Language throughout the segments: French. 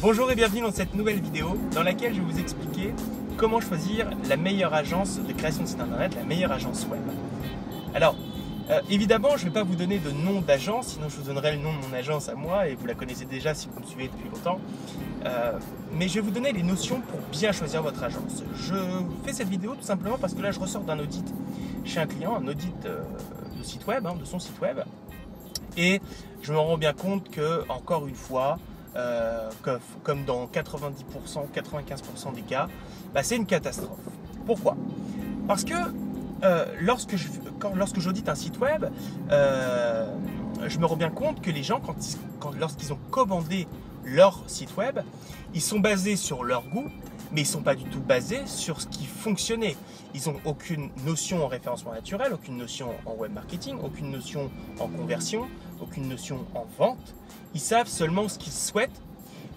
Bonjour et bienvenue dans cette nouvelle vidéo dans laquelle je vais vous expliquer comment choisir la meilleure agence de création de site internet, la meilleure agence web. Alors, évidemment, je ne vais pas vous donner de nom d'agence, sinon je vous donnerai le nom de mon agence à moi et vous la connaissez déjà si vous me suivez depuis longtemps. Mais je vais vous donner les notions pour bien choisir votre agence. Je fais cette vidéo tout simplement parce que là, je ressors d'un audit chez un client, un audit de site web, de son site web. Et je me rends bien compte que, encore une fois, comme dans 90%, 95% des cas, c'est une catastrophe. Pourquoi? Parce que lorsque j'audite un site web, je me rends bien compte que les gens, lorsqu'ils ont commandé leur site web, ils sont basés sur leur goût, mais ils ne sont pas du tout basés sur ce qui fonctionnait. Ils n'ont aucune notion en référencement naturel, aucune notion en web marketing, aucune notion en conversion, aucune notion en vente. Ils savent seulement ce qu'ils souhaitent.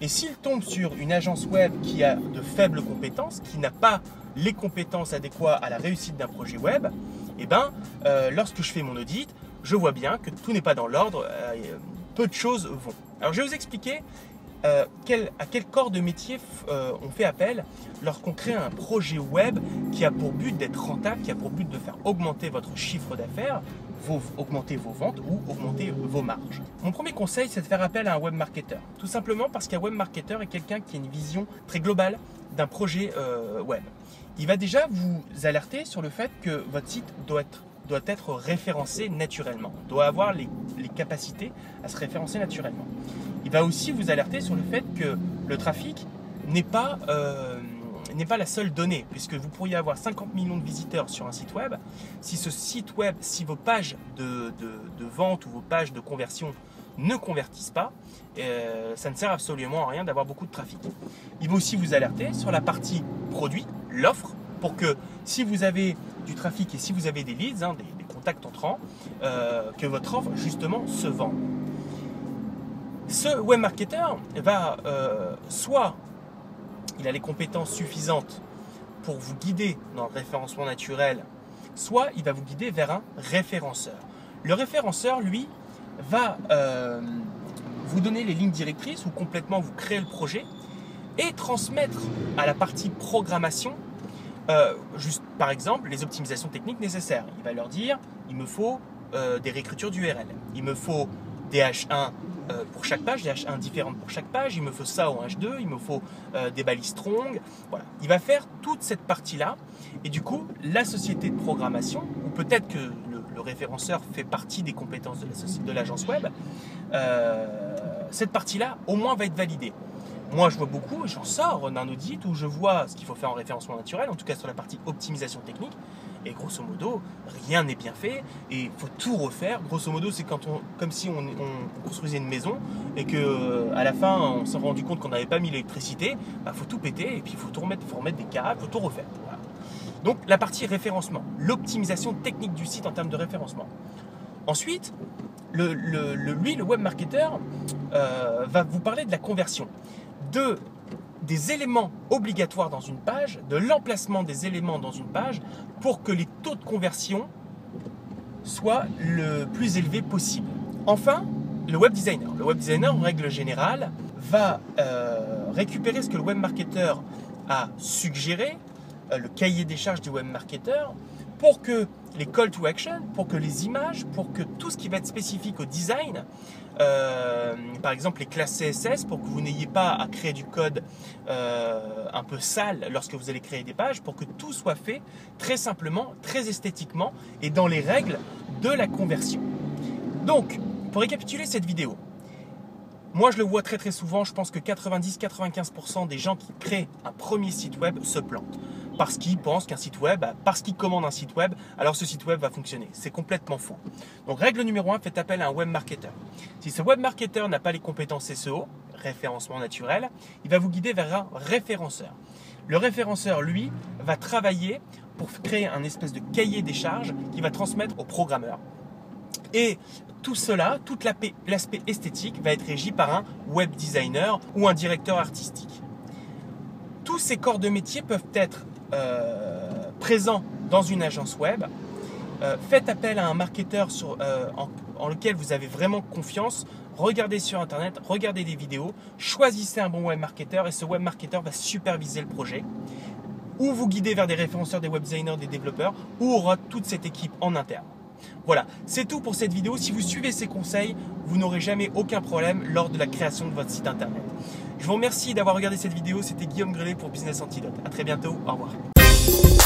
Et s'ils tombent sur une agence web qui a de faibles compétences, qui n'a pas les compétences adéquates à la réussite d'un projet web, lorsque je fais mon audit, je vois bien que tout n'est pas dans l'ordre, peu de choses vont. Alors je vais vous expliquer à quel corps de métier on fait appel lorsqu'on crée un projet web qui a pour but d'être rentable, qui a pour but de faire augmenter votre chiffre d'affaires, augmenter vos ventes ou augmenter vos marges. Mon premier conseil, c'est de faire appel à un web marketeur. Tout simplement parce qu'un web marketeur est quelqu'un qui a une vision très globale d'un projet web. Il va déjà vous alerter sur le fait que votre site doit être référencé naturellement, doit avoir les capacités à se référencer naturellement. Il va aussi vous alerter sur le fait que le trafic n'est pas la seule donnée, puisque vous pourriez avoir 50 millions de visiteurs sur un site web. Si ce site web, si vos pages de vente ou vos pages de conversion ne convertissent pas, ça ne sert absolument à rien d'avoir beaucoup de trafic. Il va aussi vous alerter sur la partie produit, l'offre, pour que si vous avez du trafic et si vous avez des leads, des contacts entrants, que votre offre justement se vende. Ce web marketeur va soit il a les compétences suffisantes pour vous guider dans le référencement naturel, soit il va vous guider vers un référenceur. Le référenceur, lui, va vous donner les lignes directrices ou complètement vous créer le projet et transmettre à la partie programmation juste par exemple les optimisations techniques nécessaires. Il va leur dire, il me faut des réécritures d'URL, il me faut des H1 pour chaque page, des H1 différentes pour chaque page, il me faut ça en H2, il me faut des balises strong. Voilà. Il va faire toute cette partie-là et du coup, la société de programmation, ou peut-être que le référenceur fait partie des compétences de l'agence web, cette partie-là au moins va être validée. Moi, je vois beaucoup, j'en sors d'un audit où je vois ce qu'il faut faire en référencement naturel, en tout cas sur la partie optimisation technique. Et grosso modo, rien n'est bien fait et il faut tout refaire. Grosso modo, c'est comme si on construisait une maison et qu'à la fin, on s'est rendu compte qu'on n'avait pas mis l'électricité. Il faut tout péter et puis il faut remettre des câbles, il faut tout refaire. Voilà. Donc, la partie référencement, l'optimisation technique du site en termes de référencement. Ensuite, le web marketer va vous parler de la conversion, des éléments obligatoires dans une page, de l'emplacement des éléments dans une page pour que les taux de conversion soient le plus élevés possible. Enfin, le web designer. Le web designer, en règle générale, va récupérer ce que le web marketer a suggéré, le cahier des charges du web marketer, pour que les call to action, pour que les images, pour que tout ce qui va être spécifique au design, par exemple les classes CSS, pour que vous n'ayez pas à créer du code un peu sale lorsque vous allez créer des pages, pour que tout soit fait très simplement, très esthétiquement et dans les règles de la conversion. Donc, pour récapituler cette vidéo, moi je le vois très souvent, je pense que 90-95% des gens qui créent un premier site web se plantent. Parce qu'ils pensent qu'un site web, parce qu'ils commandent un site web, alors ce site web va fonctionner. C'est complètement faux. Donc règle numéro 1, faites appel à un web marketer. Si ce web marketer n'a pas les compétences SEO, référencement naturel, il va vous guider vers un référenceur. Le référenceur, lui, va travailler pour créer un espèce de cahier des charges qu'il va transmettre au programmeur. Et tout cela, tout l'aspect esthétique va être régi par un web designer ou un directeur artistique. Tous ces corps de métier peuvent être présents dans une agence web. Faites appel à un marketeur en lequel vous avez vraiment confiance, regardez sur internet, regardez des vidéos, choisissez un bon web marketeur et ce web marketeur va superviser le projet, ou vous guider vers des référenceurs, des web designers, des développeurs, ou aura toute cette équipe en interne. Voilà, c'est tout pour cette vidéo. Si vous suivez ces conseils, vous n'aurez jamais aucun problème lors de la création de votre site internet. Je vous remercie d'avoir regardé cette vidéo. C'était Guillaume Grelet pour Business Antidote. À très bientôt. Au revoir.